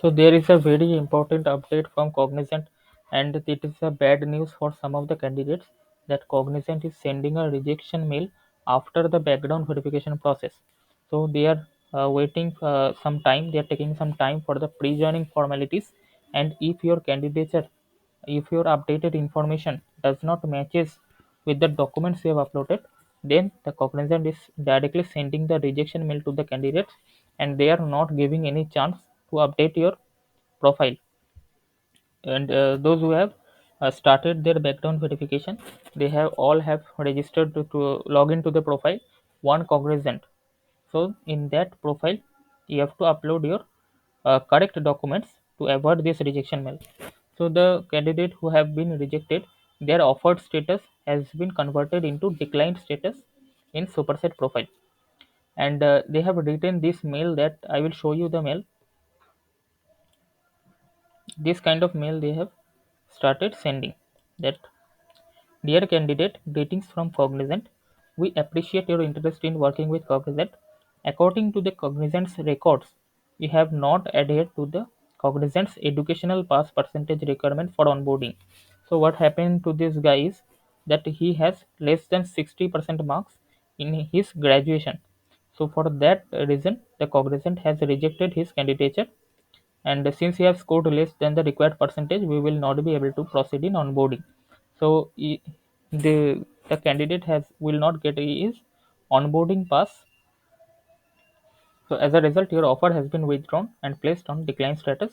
So there is a very important update from Cognizant, and it is a bad news for some of the candidates that Cognizant is sending a rejection mail after the background verification process. So they are waiting some time. They are taking some time for the pre-joining formalities, and if your candidature, if your updated information does not matches with the documents you have uploaded, then the Cognizant is directly sending the rejection mail to the candidates, and they are not giving any chance to update your profile. And those who have started their background verification, they have all have registered to log into the profile one Cognizant. So in that profile you have to upload your correct documents to avoid this rejection mail. So the candidate who have been rejected, their offered status has been converted into declined status in Superset profile, and they have written this mail that I will show you the mail. This kind of mail they have started sending, that dear candidate, greetings from Cognizant. We appreciate your interest in working with Cognizant. According to the Cognizant's records, you have not adhered to the Cognizant's educational pass percentage requirement for onboarding. So what happened to this guy is that he has less than 60% marks in his graduation. So for that reason, the Cognizant has rejected his candidature, and since you have scored less than the required percentage, we will not be able to proceed in onboarding. So the candidate has will not get his onboarding pass. So as a result, your offer has been withdrawn and placed on decline status.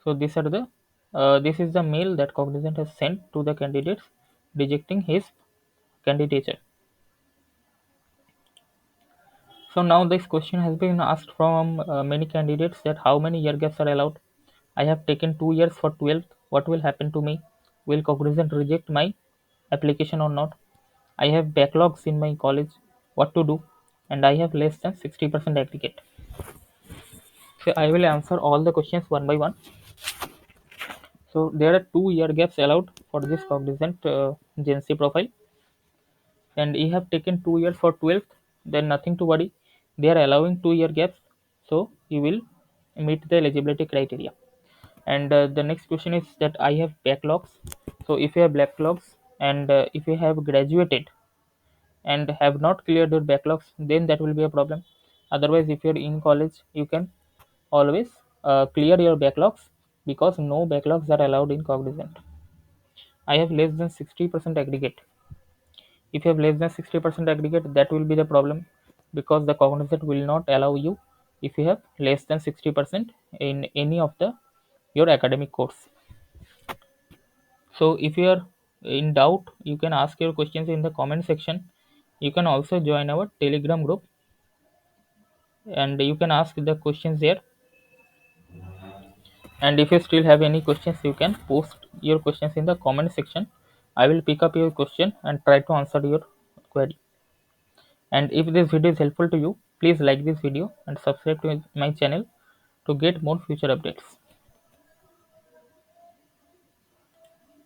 So these are the this is the mail that Cognizant has sent to the candidates rejecting his candidature. So now this question has been asked from many candidates, that how many year gaps are allowed. I have taken 2 years for 12th. What will happen to me? Will Cognizant reject my application or not? I have backlogs in my college. What to do? And I have less than 60% aggregate. So I will answer all the questions one by one. So there are 2 year gaps allowed for this Cognizant Gen Z profile, and you have taken 2 years for 12th, then nothing to worry. They are allowing 2 year gaps, so you will meet the eligibility criteria. And the next question is that I have backlogs. So if you have backlogs, and if you have graduated and have not cleared your backlogs, then that will be a problem. Otherwise, if you're in college, you can always clear your backlogs, because no backlogs are allowed in Cognizant. I have less than 60% aggregate. If you have less than 60% aggregate, that will be the problem, because the Cognizant will not allow you if you have less than 60% in any of the your academic course. So if you are in doubt, you can ask your questions in the comment section. You can also join our Telegram group, and you can ask the questions there. And if you still have any questions, you can post your questions in the comment section. I will pick up your question and try to answer your query. And if this video is helpful to you, please like this video and subscribe to my channel to get more future updates.